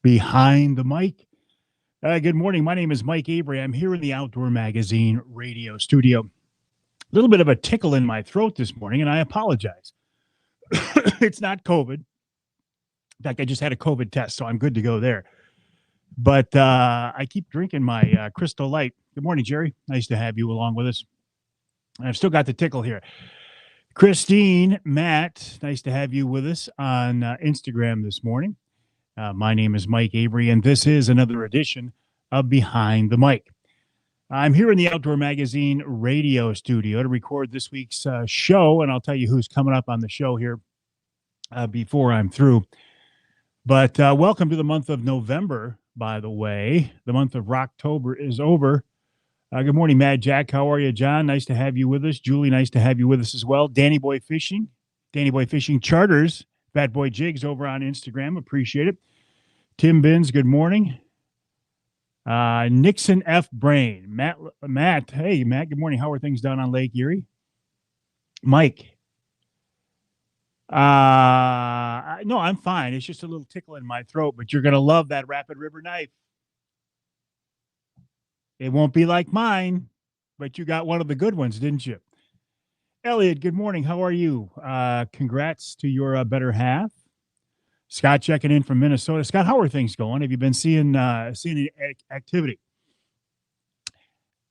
behind the mic. Good morning. My name is Mike Avery. I'm here in the Outdoor Magazine radio studio. A little bit of a tickle in my throat this morning, and I apologize. It's not COVID. In fact, I just had a COVID test, so I'm good to go there. But I keep drinking my Crystal Light. Good morning, Jerry. Nice to have you along with us. I've still got the tickle here. Christine, Matt, nice to have you with us on Instagram this morning. My name is Mike Avery, and this is another edition of Behind the Mic. I'm here in the Outdoor Magazine radio studio to record this week's show, and I'll tell you who's coming up on the show here before I'm through. But welcome to the month of November, by the way. The month of Rocktober is over. Good morning, Mad Jack. How are you, John? Nice to have you with us. Julie, nice to have you with us as well. Danny Boy Fishing Charters, Fat Boy Jigs over on Instagram. Appreciate it. Tim Binns, good morning. Nixon F. Brain. Matt. Hey, Matt, good morning. How are things down on Lake Erie? Mike. No, I'm fine. It's just a little tickle in my throat, but you're going to love that Rapid River knife. It won't be like mine, but you got one of the good ones, didn't you? Elliot, good morning. How are you? Congrats to your better half. Scott checking in from Minnesota. Scott, how are things going? Have you been seeing any activity?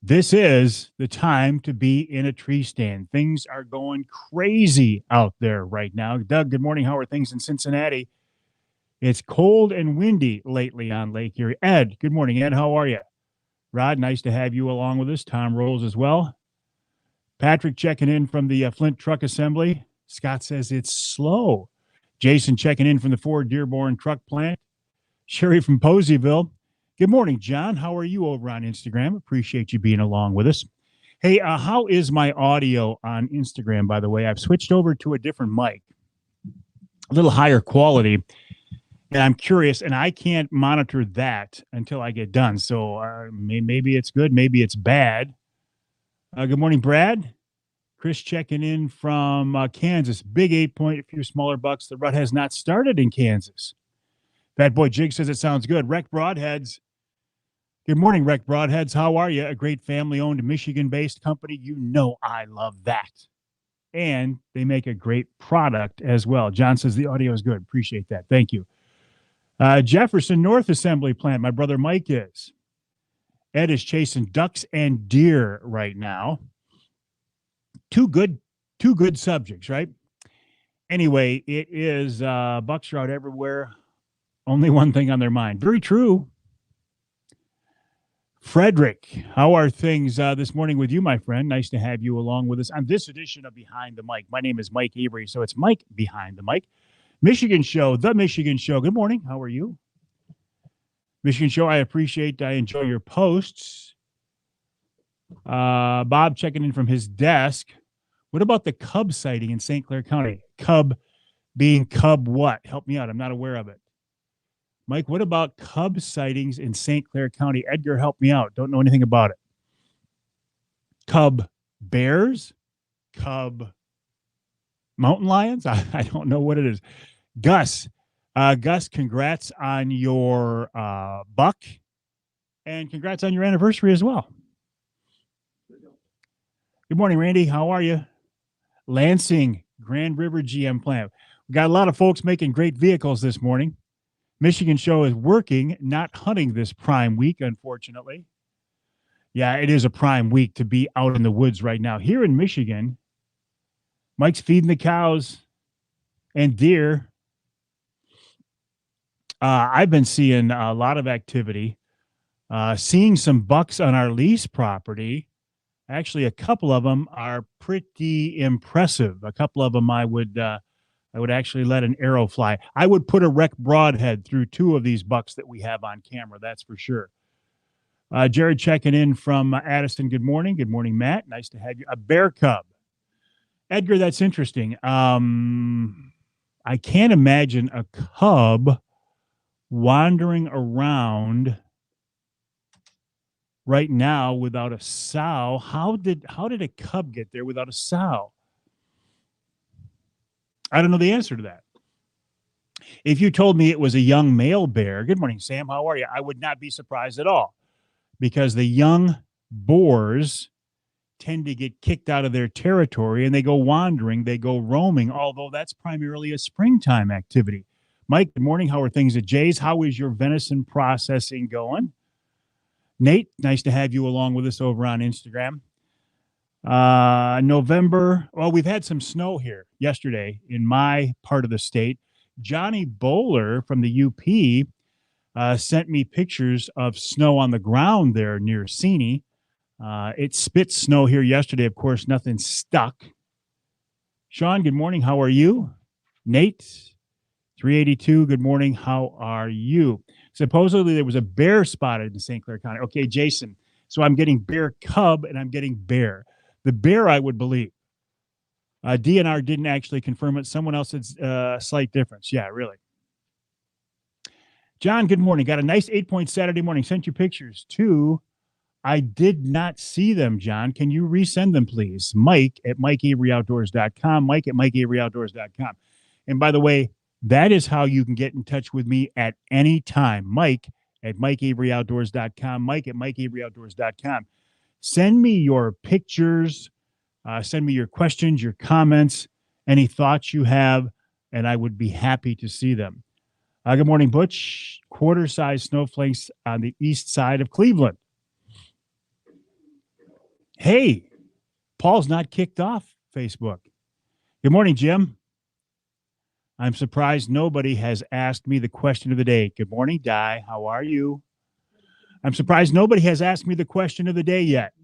This is the time to be in a tree stand. Things are going crazy out there right now. Doug, good morning. How are things in Cincinnati? It's cold and windy lately on Lake Erie. Ed, good morning. Ed, how are you? Rod, nice to have you along with us. Tom Rolls as well. Patrick checking in from the Flint Truck Assembly. Scott says it's slow. Jason checking in from the Ford Dearborn Truck Plant. Sherry from Poseyville. Good morning, John. How are you over on Instagram? Appreciate you being along with us. Hey, how is my audio on Instagram, by the way? I've switched over to a different mic, a little higher quality. And I'm curious, and I can't monitor that until I get done. So maybe it's good, maybe it's bad. Good morning, Brad. Chris checking in from Kansas. Big 8-point, a few smaller bucks. The rut has not started in Kansas. Fat Boy Jig says it sounds good. Rec Broadheads. Good morning, Rec Broadheads. How are you? A great family-owned, Michigan-based company. You know I love that. And they make a great product as well. John says the audio is good. Appreciate that. Thank you. Jefferson North Assembly Plant, my brother Mike is. Ed is chasing ducks and deer right now. Two good subjects, right? Anyway, it is bucks are out everywhere. Only one thing on their mind. Very true. Frederick, how are things this morning with you, my friend? Nice to have you along with us on this edition of Behind the Mic. My name is Mike Avery, so it's Mike Behind the Mic. Michigan Show, the Michigan Show. Good morning. How are you? Michigan Show, I enjoy your posts. Bob checking in from his desk. What about the cub sighting in St. Clair County? Cub being cub what? Help me out. I'm not aware of it. Mike, what about cub sightings in St. Clair County? Edgar, help me out. Don't know anything about it. Cub bears? Cub mountain lions? I don't know what it is. Gus, congrats on your buck, and congrats on your anniversary as well. Good morning, Randy. How are you? Lansing, Grand River GM plant. We got a lot of folks making great vehicles this morning. Michigan Show is working, not hunting this prime week, unfortunately. Yeah, it is a prime week to be out in the woods right now. Here in Michigan, Mike's feeding the cows and deer. I've been seeing a lot of activity, seeing some bucks on our lease property. Actually, a couple of them are pretty impressive. A couple of them I would actually let an arrow fly. I would put a Rec Broadhead through two of these bucks that we have on camera, that's for sure. Jared checking in from Addison. Good morning. Good morning, Matt. Nice to have you. A bear cub. Edgar, that's interesting. I can't imagine a cub wandering around right now without a sow. How did a cub get there without a sow? I don't know the answer to that. If you told me it was a young male bear, good morning, Sam, how are you? I would not be surprised at all because the young boars tend to get kicked out of their territory and they go wandering, they go roaming, although that's primarily a springtime activity. Mike, good morning. How are things at Jay's? How is your venison processing going? Nate, nice to have you along with us over on Instagram. November, well, we've had some snow here yesterday in my part of the state. Johnny Bowler from the UP sent me pictures of snow on the ground there near Seney. It spit snow here yesterday. Of course, nothing stuck. Sean, good morning. How are you? Nate, 382, good morning. How are you? Supposedly there was a bear spotted in St. Clair County. Okay, Jason. So I'm getting bear cub and I'm getting bear. The bear, I would believe. DNR didn't actually confirm it. Someone else said slight difference. Yeah, really. John, good morning. Got a nice 8-point Saturday morning. Sent you pictures too. I did not see them, John. Can you resend them, please? Mike at MikeAveryOutdoors.com. Mike at MikeAveryOutdoors.com. And by the way, that is how you can get in touch with me at any time. Mike at MikeAveryOutdoors.com. Mike at MikeAveryOutdoors.com. Send me your pictures. Send me your questions, your comments, any thoughts you have, and I would be happy to see them. Good morning, Butch. Quarter-size snowflakes on the east side of Cleveland. Hey, Paul's not kicked off Facebook. Good morning, Jim. I'm surprised nobody has asked me the question of the day. Good morning, Di. How are you? I'm surprised nobody has asked me the question of the day yet.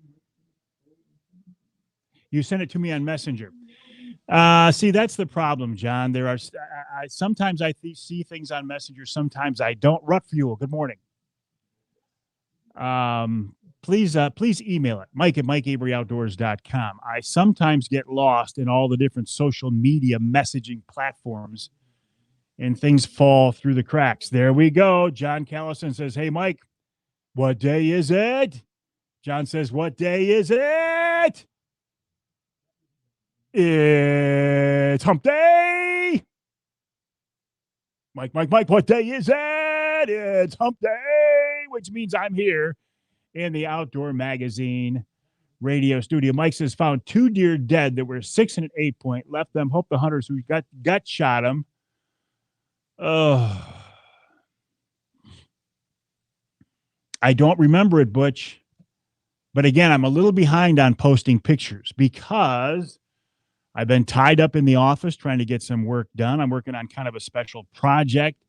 You sent it to me on Messenger. See, that's the problem, John. There are sometimes I see things on Messenger, sometimes I don't. Rut Fuel, good morning. Please email it, Mike at MikeAveryOutdoors.com. I sometimes get lost in all the different social media messaging platforms and things fall through the cracks. There we go. John Callison says, hey, Mike, what day is it? John says, what day is it? It's hump day. Mike, what day is it? It's hump day, which means I'm here in the Outdoor Magazine radio studio. Mike says, found 2 deer dead that were 6 and an 8-point. Left them. Hope the hunters who got shot them. Oh, I don't remember it, Butch. But again, I'm a little behind on posting pictures because I've been tied up in the office trying to get some work done. I'm working on kind of a special project.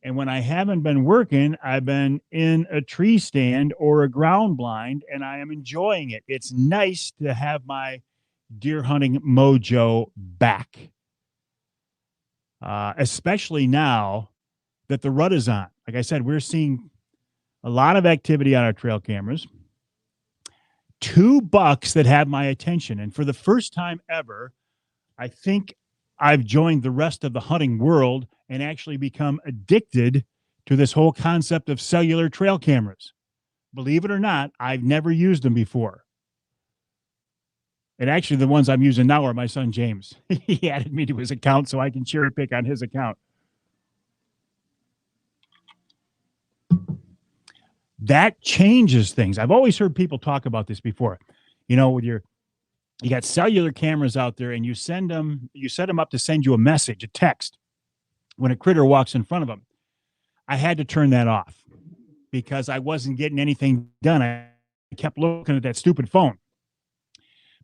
And when I haven't been working, I've been in a tree stand or a ground blind, and I am enjoying it. It's nice to have my deer hunting mojo back, especially now that the rut is on. Like I said, we're seeing a lot of activity on our trail cameras. 2 bucks that have my attention. And for the first time ever, I think I've joined the rest of the hunting world and actually become addicted to this whole concept of cellular trail cameras. Believe it or not, I've never used them before. And actually, the ones I'm using now are my son, James. He added me to his account so I can cherry pick on his account. That changes things. I've always heard people talk about this before. You know, with you got cellular cameras out there and you set them up to send you a message, a text, when a critter walks in front of them. I had to turn that off because I wasn't getting anything done. I kept looking at that stupid phone.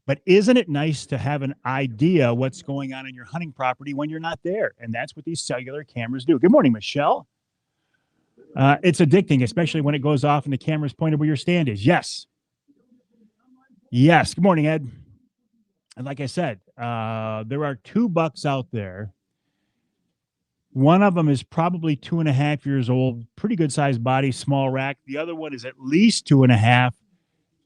But isn't it nice to have an idea what's going on in your hunting property when you're not there? And that's what these cellular cameras do. Good morning, Michelle. It's addicting, especially when it goes off and the camera's pointed where your stand is. Yes. Yes. Good morning, Ed. And like I said, there are 2 bucks out there. One of them is probably 2.5 years old, pretty good sized body, small rack. The other one is at least 2.5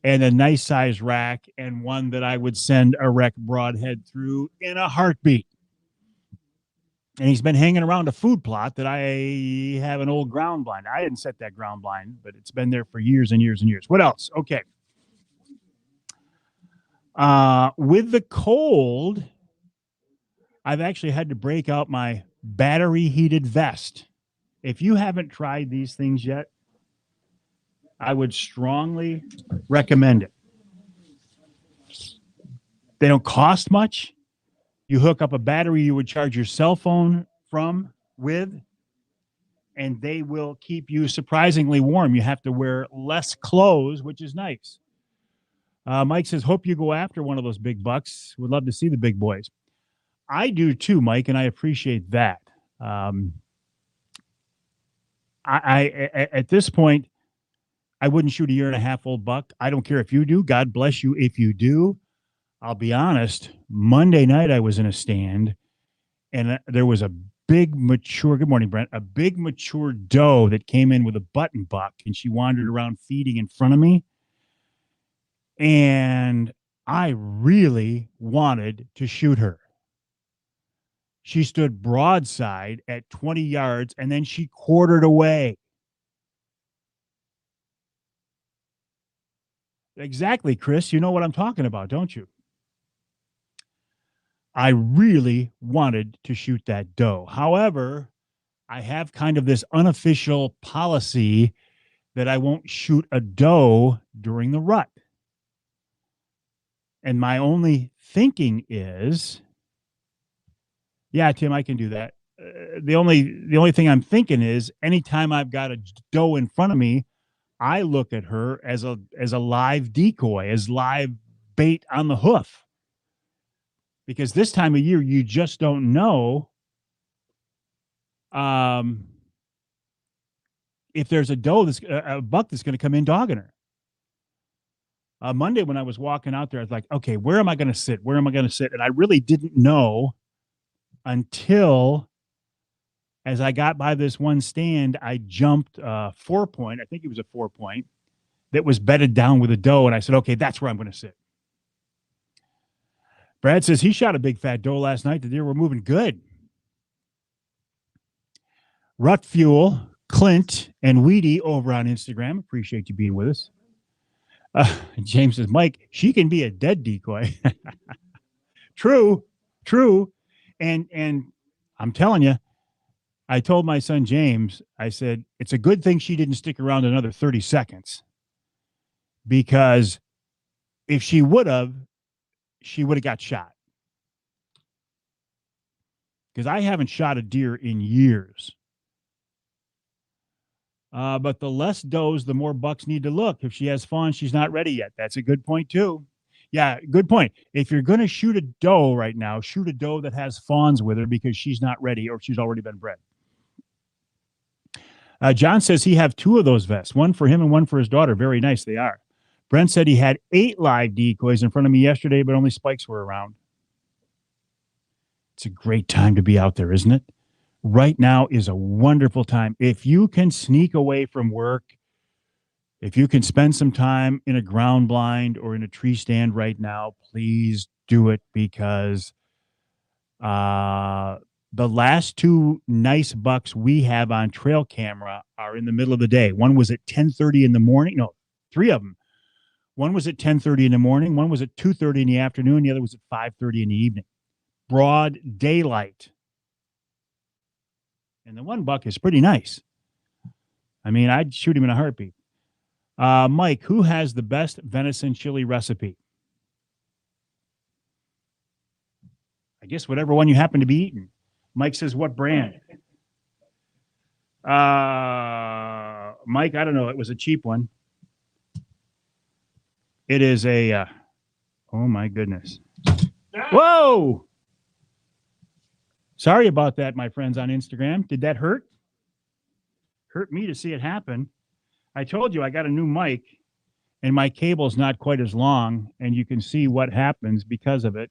and a nice size rack, and one that I would send a rec broadhead through in a heartbeat. And he's been hanging around a food plot that I have an old ground blind. I didn't set that ground blind, but it's been there for years and years and years. What else? Okay. With the cold, I've actually had to break out my battery heated vest. If you haven't tried these things yet, I would strongly recommend it. They don't cost much. You hook up a battery you would charge your cell phone with, and they will keep you surprisingly warm. You have to wear less clothes, which is nice. Mike says, hope you go after one of those big bucks. Would love to see the big boys. I do too, Mike, and I appreciate that. At this point, I wouldn't shoot a 1.5-year-old buck. I don't care if you do. God bless you if you do. I'll be honest. Monday night, I was in a stand, and there was a big mature, good morning, Brent, a big mature doe that came in with a button buck, and she wandered around feeding in front of me. And I really wanted to shoot her. She stood broadside at 20 yards, and then she quartered away. Exactly, Chris. You know what I'm talking about, don't you? I really wanted to shoot that doe. However, I have kind of this unofficial policy that I won't shoot a doe during the rut. And my only thinking is, yeah, Tim, I can do that. The only thing I'm thinking is anytime I've got a doe in front of me, I look at her as a live decoy, as live bait on the hoof. Because this time of year, you just don't know if there's a buck that's going to come in dogging her. Monday when I was walking out there, I was like, okay, where am I going to sit? Where am I going to sit? And I really didn't know until as I got by this one stand, I jumped 4-point. I think it was a 4-point that was bedded down with a doe. And I said, okay, that's where I'm going to sit. Brad says he shot a big fat doe last night. The deer were moving good. Rut Fuel, Clint, and Weedy over on Instagram. Appreciate you being with us. James says, Mike, she can be a dead decoy. True. And I'm telling you, I told my son James, I said, it's a good thing she didn't stick around another 30 seconds. Because if she would have got shot. Because I haven't shot a deer in years. But the less does, the more bucks need to look. If she has fawn, she's not ready yet. That's a good point, too. Yeah, good point. If you're going to shoot a doe right now, shoot a doe that has fawns with her because she's not ready or she's already been bred. John says he have 2 of those vests, one for him and one for his daughter. Very nice they are. Brent said he had 8 live decoys in front of me yesterday, but only spikes were around. It's a great time to be out there, isn't it? Right now is a wonderful time. If you can sneak away from work, if you can spend some time in a ground blind or in a tree stand right now, please do it because the last 2 nice bucks we have on trail camera are in the middle of the day. One was at 10:30 in the morning. No, 3 of them. One was at 10:30 in the morning. One was at 2:30 in the afternoon. The other was at 5:30 in the evening. Broad daylight. And the one buck is pretty nice. I mean, I'd shoot him in a heartbeat. Mike, who has the best venison chili recipe? I guess whatever one you happen to be eating. Mike says, what brand? Mike, I don't know. It was a cheap one. It is a, oh my goodness. Whoa! Sorry about that, my friends on Instagram. Did that hurt? Hurt me to see it happen. I told you I got a new mic, and my cable's not quite as long, and you can see what happens because of it.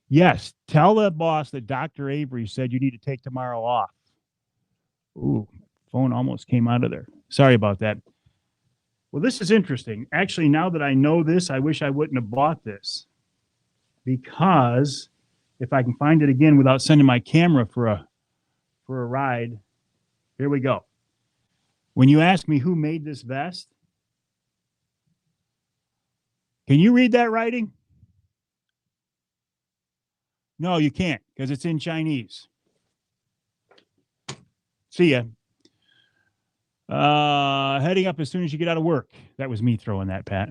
Yes, tell the boss that Dr. Avery said you need to take tomorrow off. Ooh, phone almost came out of there. Sorry about that. Well, this is interesting. Actually, now that I know this, I wish I wouldn't have bought this because if I can find it again without sending my camera for a ride, here we go. When you ask me who made this vest, can you read that writing? No, you can't because it's in Chinese. See ya. Heading up as soon as you get out of work. That was me throwing that, Pat.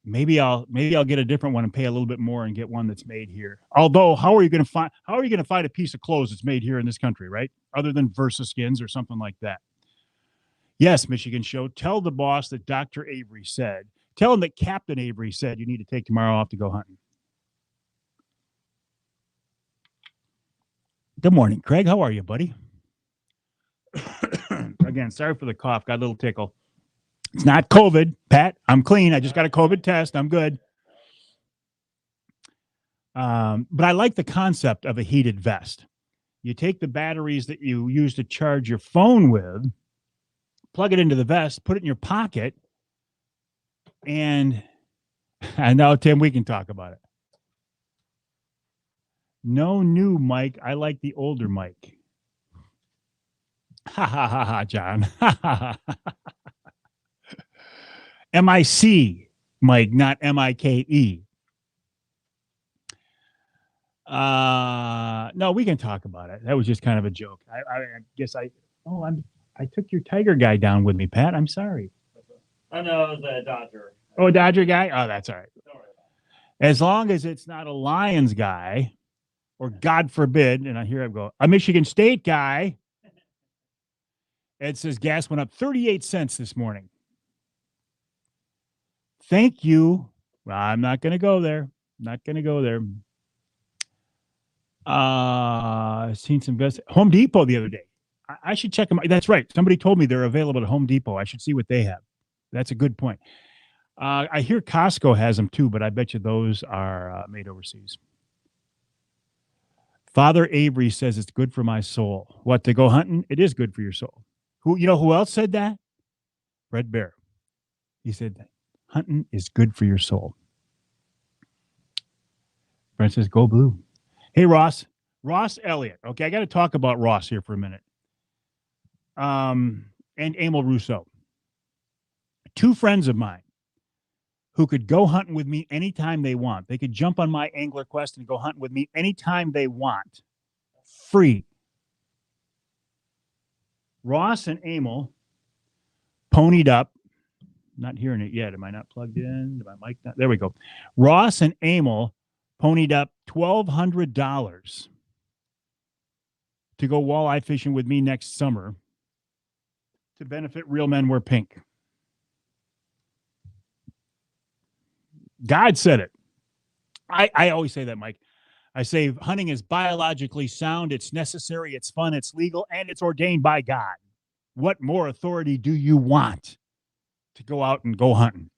Maybe I'll get a different one and pay a little bit more and get one that's made here. Although, how are you going to find a piece of clothes that's made here in this country, right? Other than Versa Skins or something like that. Yes, Michigan Show. Tell the boss that Dr. Avery said. Tell him that Captain Avery said you need to take tomorrow off to go hunting. Good morning, Craig. How are you, buddy? Again, sorry for the cough. Got a little tickle. It's not COVID, Pat. I'm clean. I just got a COVID test. I'm good. But I like the concept of a heated vest. You take the batteries that you use to charge your phone with, plug it into the vest, put it in your pocket, and I know, Tim, we can talk about it. No new Mike. I like the older Mike. Ha ha ha ha, John. M-I-C, Mike, not M-I-K-E. No, we can talk about it. That was just kind of a joke. I guess I took your Tiger guy down with me, Pat. I'm sorry. I know the Dodger. Oh, Dodger guy? Oh, that's all right. As long as it's not a Lions guy, or God forbid, and here I go, a Michigan State guy. Ed says gas went up 38 cents this morning. Thank you. Well, I'm not going to go there. Seen some best Home Depot the other day. I should check them out. That's right. Somebody told me they're available at Home Depot. I should see what they have. That's a good point. I hear Costco has them too, but I bet you those are made overseas. Father Avery says it's good for my soul. What, to go hunting? It is good for your soul. Who else said that? Fred Bear. He said hunting is good for your soul. Brent says go blue. Hey, Ross Elliott. Okay, I got to talk about Ross here for a minute. And Emil Rousseau. Two friends of mine who could go hunting with me anytime they want. They could jump on my Angler Quest and go hunting with me anytime they want. Free. Ross and Emil ponied up. Not hearing it yet. Am I not plugged in? My mic not? There we go. Ross and Emil ponied up $1,200 to go walleye fishing with me next summer to benefit Real Men Wear Pink. God said it. I always say that, Mike. I say hunting is biologically sound, it's necessary, it's fun, it's legal, and it's ordained by God. What more authority do you want to go out and go hunting?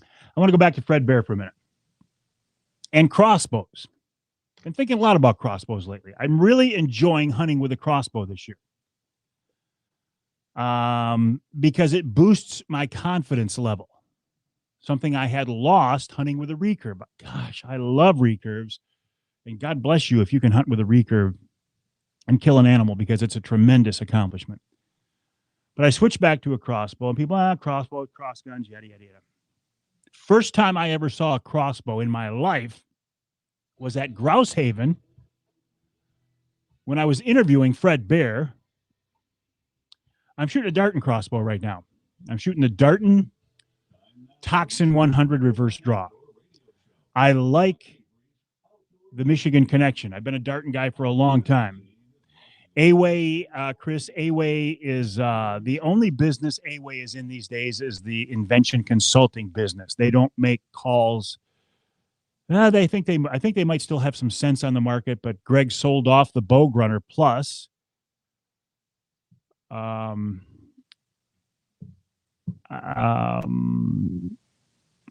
I want to go back to Fred Bear for a minute. And crossbows. I've been thinking a lot about crossbows lately. I'm really enjoying hunting with a crossbow this year. Because it boosts my confidence level. Something I had lost hunting with a recurve. Gosh, I love recurves. And God bless you if you can hunt with a recurve and kill an animal, because it's a tremendous accomplishment. But I switched back to a crossbow, and people, crossbow, cross guns, yada, yada, yada. First time I ever saw a crossbow in my life was at Grouse Haven when I was interviewing Fred Bear. I'm shooting a Darton crossbow right now. I'm shooting the Darton Toxin 100 reverse draw. I like the Michigan connection. I've been a Darton guy for a long time. A-Way, Chris, A-Way is the only business A-Way is in these days is the invention consulting business. They don't make calls. I think they might still have some sense on the market, but Greg sold off the Bow Grunner Plus.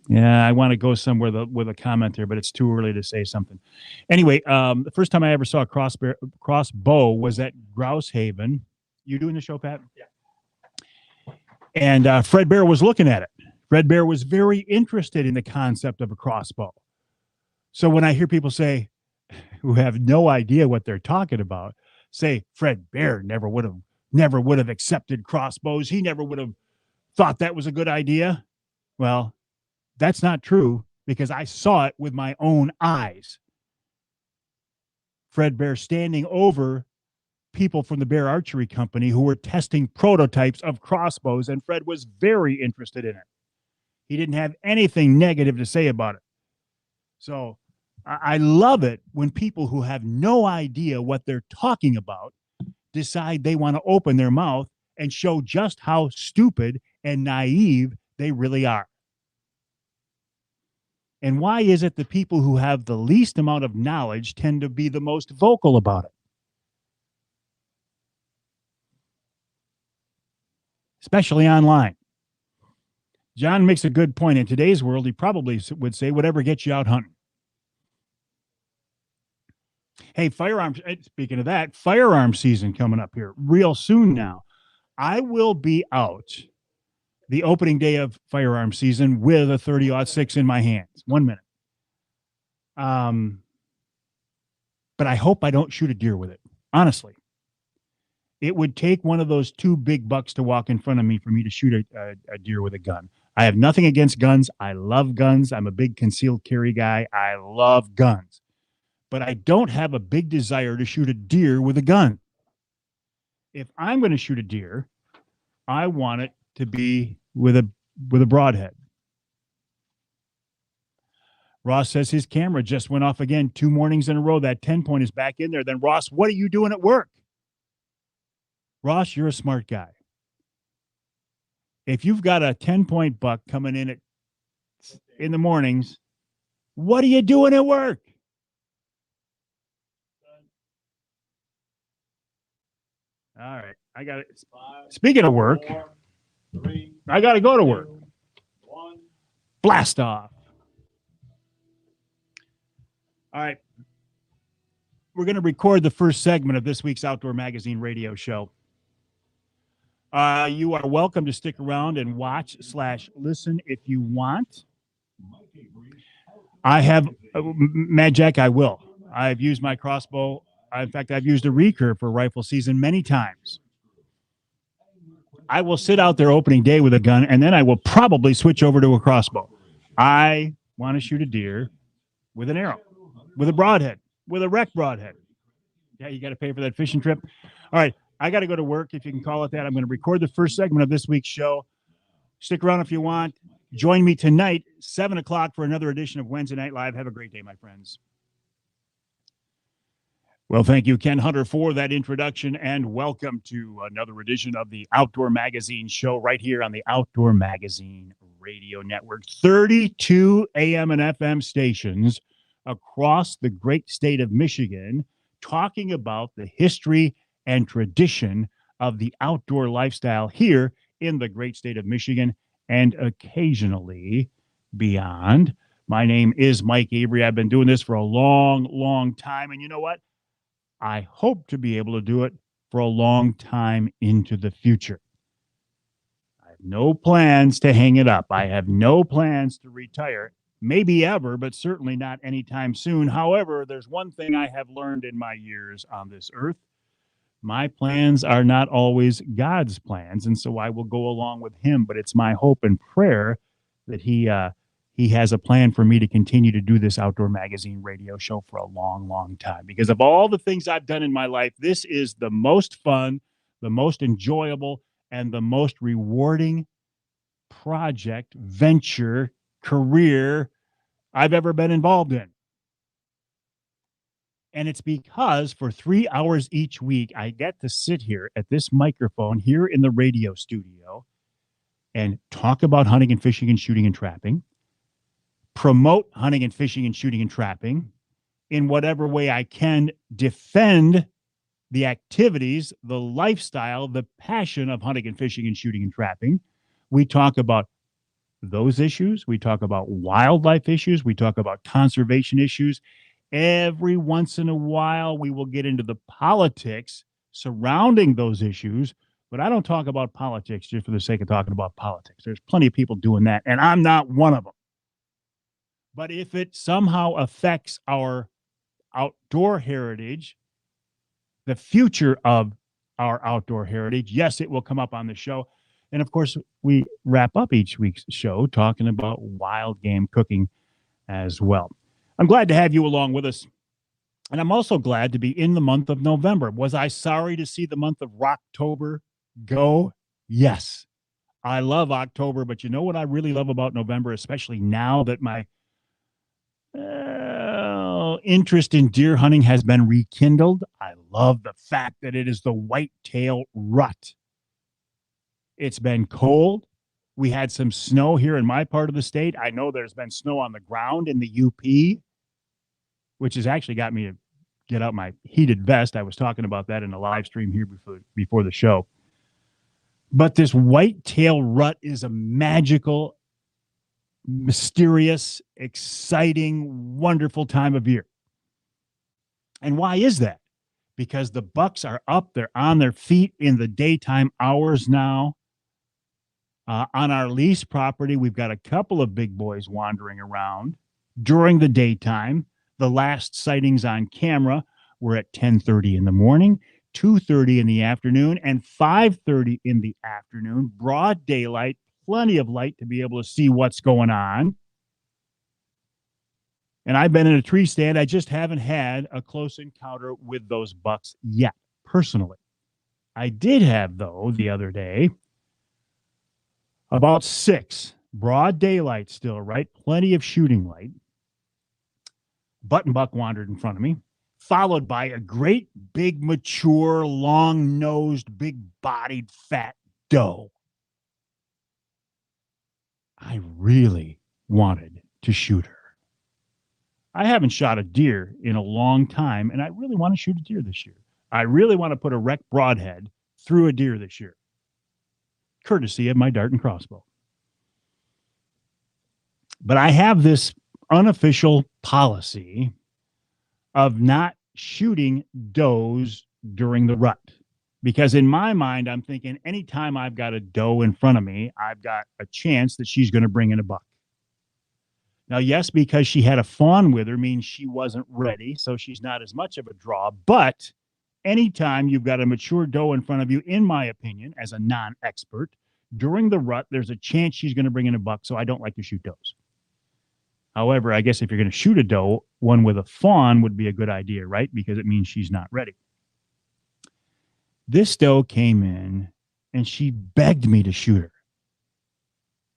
Yeah, I want to go somewhere with a comment here, but it's too early to say something. Anyway, the first time I ever saw a crossbow was at Grouse Haven. You doing the show, Pat? Yeah. And Fred Bear was looking at it. Fred Bear was very interested in the concept of a crossbow. So when I hear people say, who have no idea what they're talking about, say Fred Bear never would have accepted crossbows. He never would have thought that was a good idea. Well, That's not true because I saw it with my own eyes. Fred Bear standing over people from the Bear Archery Company who were testing prototypes of crossbows, and Fred was very interested in it. He didn't have anything negative to say about it. So I love it when people who have no idea what they're talking about decide they want to open their mouth and show just how stupid and naive they really are. And why is it the people who have the least amount of knowledge tend to be the most vocal about it? Especially online. John makes a good point. In today's world, he probably would say whatever gets you out hunting. Hey, firearms, speaking of that, firearm season coming up here real soon now. I will be out the opening day of firearm season with a 30-06 in my hands. 1 minute. But I hope I don't shoot a deer with it. Honestly, it would take one of those two big bucks to walk in front of me for me to shoot a deer with a gun. I have nothing against guns. I love guns. I'm a big concealed carry guy. I love guns. But I don't have a big desire to shoot a deer with a gun. If I'm going to shoot a deer, I want it to be with a broadhead. Ross says his camera just went off again 2 mornings in a row. That 10-point is back in there. Then Ross, what are you doing at work? Ross, you're a smart guy. If you've got a 10-point buck coming in the mornings, what are you doing at work? All right. I got it. Speaking of work, I got to go to work. Blast off. All right. We're going to record the first segment of this week's Outdoor Magazine radio show. You are welcome to stick around and watch/listen if you want. I have, Mad Jack, I will. I've used my crossbow. In fact, I've used a recurve for rifle season many times. I will sit out there opening day with a gun, and then I will probably switch over to a crossbow. I want to shoot a deer with an arrow, with a broadhead, with a rec broadhead. Yeah, you got to pay for that fishing trip. All right, I got to go to work, if you can call it that. I'm going to record the first segment of this week's show. Stick around if you want. Join me tonight, 7 o'clock, for another edition of Wednesday Night Live. Have a great day, my friends. Well, thank you, Ken Hunter, for that introduction, and welcome to another edition of the Outdoor Magazine show right here on the Outdoor Magazine Radio Network. 32 AM and FM stations across the great state of Michigan talking about the history and tradition of the outdoor lifestyle here in the great state of Michigan and occasionally beyond. My name is Mike Avery. I've been doing this for a long, long time, and you know what? I hope to be able to do it for a long time into the future. I have no plans to hang it up. I have no plans to retire, maybe ever, but certainly not anytime soon. However, there's one thing I have learned in my years on this earth. My plans are not always God's plans, and so I will go along with him, but it's my hope and prayer that he has a plan for me to continue to do this Outdoor Magazine radio show for a long, long time. Because of all the things I've done in my life, this is the most fun, the most enjoyable, and the most rewarding project, venture, career I've ever been involved in. And it's because for 3 hours each week, I get to sit here at this microphone here in the radio studio and talk about hunting and fishing and shooting and trapping, promote hunting and fishing and shooting and trapping in whatever way I can, defend the activities, the lifestyle, the passion of hunting and fishing and shooting and trapping. We talk about those issues. We talk about wildlife issues. We talk about conservation issues. Every once in a while, we will get into the politics surrounding those issues, but I don't talk about politics just for the sake of talking about politics. There's plenty of people doing that, and I'm not one of them. But if it somehow affects our outdoor heritage, the future of our outdoor heritage, yes, it will come up on the show. And of course, we wrap up each week's show talking about wild game cooking as well. I'm glad to have you along with us. And I'm also glad to be in the month of November. Was I sorry to see the month of Rocktober go? Yes. I love October, but you know what I really love about November, especially now that my interest in deer hunting has been rekindled? I love the fact that it is the whitetail rut. It's been cold. We had some snow here in my part of the state. I know there's been snow on the ground in the UP, which has actually got me to get out my heated vest. I was talking about that in a live stream here before the show. But this whitetail rut is a magical, mysterious, exciting, wonderful time of year. And why is that? Because the bucks are up, they're on their feet in the daytime hours now. On our lease property, we've got a couple of big boys wandering around during the daytime. The last sightings on camera were at 10:30 in the morning, 2:30 in the afternoon, and 5:30 in the afternoon. Broad daylight, plenty of light to be able to see what's going on. And I've been in a tree stand. I just haven't had a close encounter with those bucks yet, personally. I did have, though, the other day, about 6, broad daylight still, right? Plenty of shooting light. Button buck wandered in front of me, followed by a great big, mature, long-nosed, big-bodied, fat doe. I really wanted to shoot her. I haven't shot a deer in a long time, and I really want to shoot a deer this year. I really want to put a rec broadhead through a deer this year, courtesy of my dart and crossbow. But I have this unofficial policy of not shooting does during the rut. Because in my mind, I'm thinking anytime I've got a doe in front of me, I've got a chance that she's going to bring in a buck. Now, yes, because she had a fawn with her means she wasn't ready, so she's not as much of a draw. But anytime you've got a mature doe in front of you, in my opinion, as a non-expert, during the rut, there's a chance she's going to bring in a buck, so I don't like to shoot does. However, I guess if you're going to shoot a doe, one with a fawn would be a good idea, right? Because it means she's not ready. This doe came in, and she begged me to shoot her.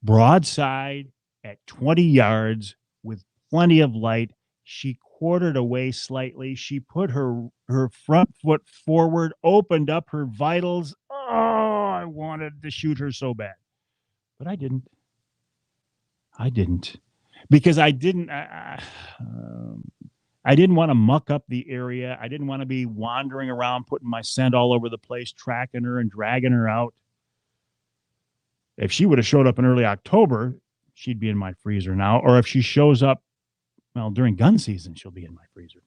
Broadside, at 20 yards with plenty of light. She quartered away slightly. She put her front foot forward, opened up her vitals. Oh, I wanted to shoot her so bad. But I didn't. Because I didn't want to muck up the area. I didn't want to be wandering around, putting my scent all over the place, tracking her and dragging her out. If she would have showed up in early October, she'd be in my freezer now. Or if she shows up, well, during gun season, she'll be in my freezer.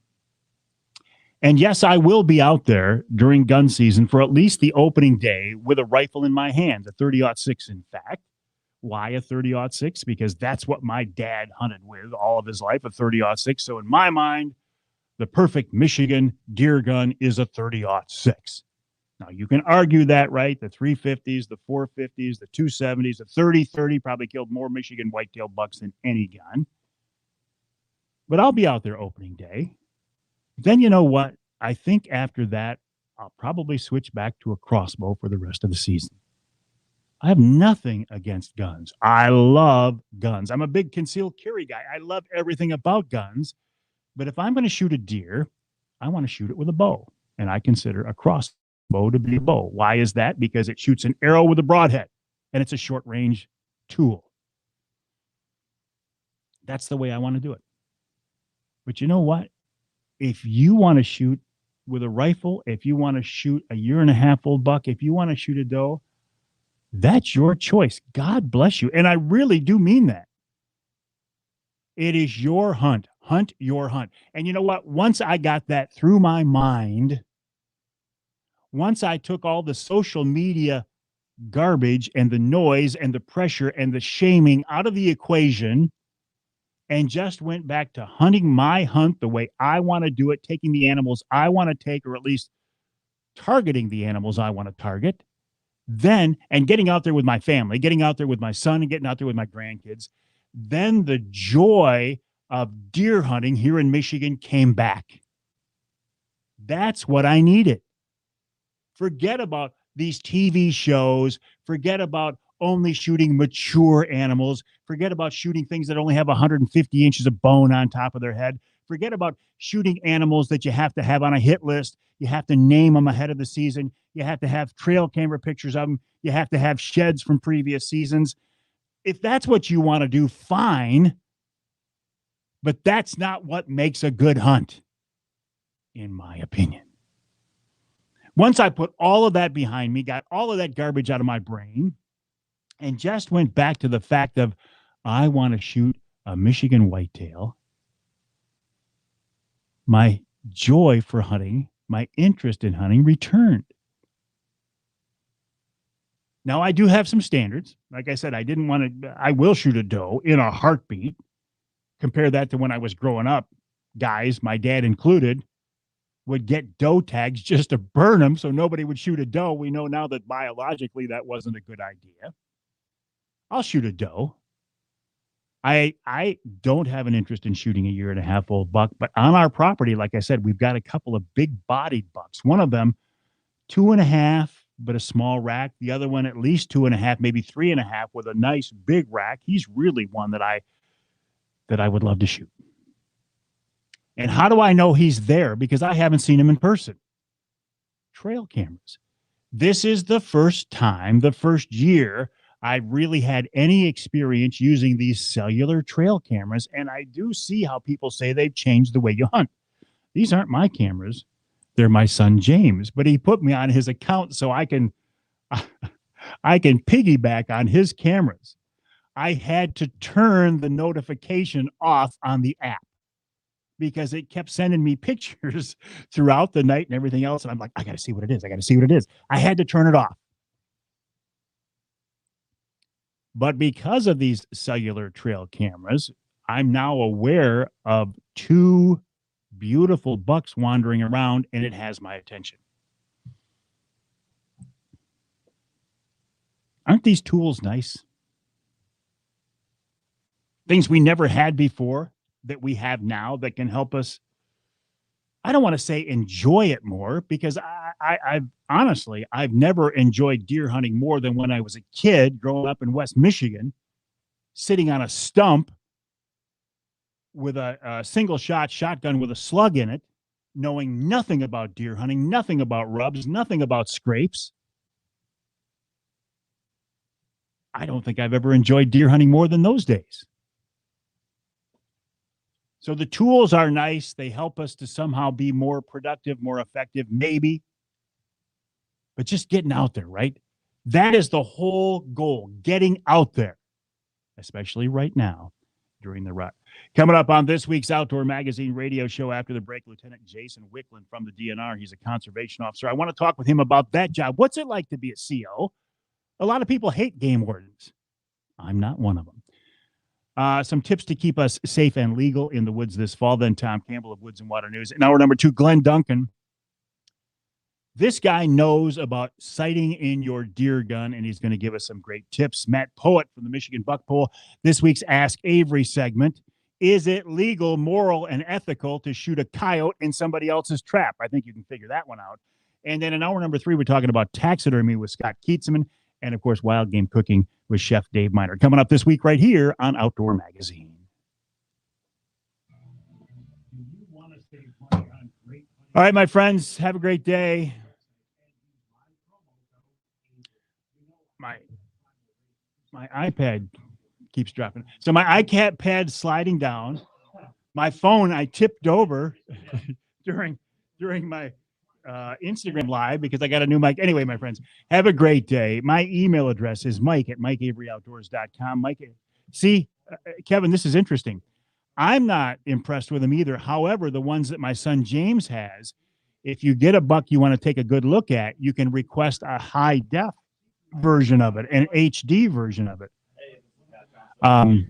And yes, I will be out there during gun season for at least the opening day with a rifle in my hand, a 30-06, in fact. Why a 30-06? Because that's what my dad hunted with all of his life, a 30-06. So in my mind, the perfect Michigan deer gun is a 30-06. Now, you can argue that, right? The 350s, the 450s, the 270s, the 30-30 probably killed more Michigan whitetail bucks than any gun. But I'll be out there opening day. Then you know what? I think after that, I'll probably switch back to a crossbow for the rest of the season. I have nothing against guns. I love guns. I'm a big concealed carry guy. I love everything about guns. But if I'm going to shoot a deer, I want to shoot it with a bow. And I consider a crossbow to be a bow. Why is that? Because it shoots an arrow with a broadhead, and it's a short-range tool. That's the way I want to do it. But you know what? If you want to shoot with a rifle, if you want to shoot a 1.5-year-old buck, if you want to shoot a doe, that's your choice. God bless you. And I really do mean that. It is your hunt. Hunt your hunt. And you know what? Once I got that through my mind, once I took all the social media garbage and the noise and the pressure and the shaming out of the equation and just went back to hunting my hunt the way I want to do it, taking the animals I want to take, or at least targeting the animals I want to target, Then, and getting out there with my family, getting out there with my son and getting out there with my grandkids, then the joy of deer hunting here in Michigan came back. That's what I needed. Forget about these TV shows. Forget about only shooting mature animals. Forget about shooting things that only have 150 inches of bone on top of their head. Forget about shooting animals that you have to have on a hit list. You have to name them ahead of the season. You have to have trail camera pictures of them. You have to have sheds from previous seasons. If that's what you want to do, fine. But that's not what makes a good hunt, in my opinion. Once I put all of that behind me, got all of that garbage out of my brain, and just went back to the fact of I want to shoot a Michigan whitetail, my joy for hunting, my interest in hunting returned. Now, I do have some standards. Like I said, I will shoot a doe in a heartbeat. Compare that to when I was growing up. Guys, my dad included, would get doe tags just to burn them so nobody would shoot a doe. We know now that biologically that wasn't a good idea. I'll shoot a doe. I don't have an interest in shooting a 1.5-year-old buck, but on our property, like I said, we've got a couple of big-bodied bucks. One of them, 2.5, but a small rack. The other one, at least 2.5, maybe 3.5, with a nice big rack. He's really one that I would love to shoot. And how do I know he's there? Because I haven't seen him in person. Trail cameras. This is the first time, the first year, I really had any experience using these cellular trail cameras, and I do see how people say they've changed the way you hunt. These aren't my cameras. They're my son James, but he put me on his account so I can piggyback on his cameras. I had to turn the notification off on the app because it kept sending me pictures throughout the night and everything else, and I'm like, I got to see what it is. I had to turn it off. But because of these cellular trail cameras, I'm now aware of 2 beautiful bucks wandering around, and it has my attention. Aren't these tools nice? Things we never had before that we have now that can help us. I don't want to say enjoy it more, because I've honestly, I've never enjoyed deer hunting more than when I was a kid growing up in West Michigan, sitting on a stump with a single shot shotgun with a slug in it, knowing nothing about deer hunting, nothing about rubs, nothing about scrapes. I don't think I've ever enjoyed deer hunting more than those days. So the tools are nice. They help us to somehow be more productive, more effective, maybe. But just getting out there, right? That is the whole goal, getting out there, especially right now during the rut. Coming up on this week's Outdoor Magazine radio show after the break, Lieutenant Jason Wicklund from the DNR. He's a conservation officer. I want to talk with him about that job. What's it like to be a CO? A lot of people hate game wardens. I'm not one of them. Some tips to keep us safe and legal in the woods this fall. Then Tom Campbell of Woods and Water News. And hour number 2, Glenn Duncan. This guy knows about sighting in your deer gun, and he's going to give us some great tips. Matt Poet from the Michigan Buck Poll. This week's Ask Avery segment. Is it legal, moral, and ethical to shoot a coyote in somebody else's trap? I think you can figure that one out. And then in hour number 3, we're talking about taxidermy with Scott Keatsman. And, of course, wild game cooking with Chef Dave Miner. Coming up this week right here on Outdoor Magazine. All right, my friends, have a great day. My iPad keeps dropping. So my iPad sliding down. My phone I tipped over during my Instagram live because I got a new mic. Anyway, my friends, have a great day. My email address is mike@mikeaveryoutdoors.com. See, Kevin, this is interesting. I'm not impressed with them either. However, the ones that my son James has, if you get a buck you want to take a good look at, you can request a high def version of it, an HD version of it. And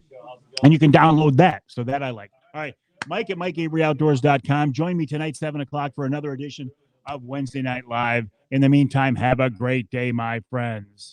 you can download that. So that I like. All right. Mike@mikeaveryoutdoors.com. Join me tonight, 7 o'clock, for another edition of Wednesday Night Live. In the meantime, have a great day, my friends.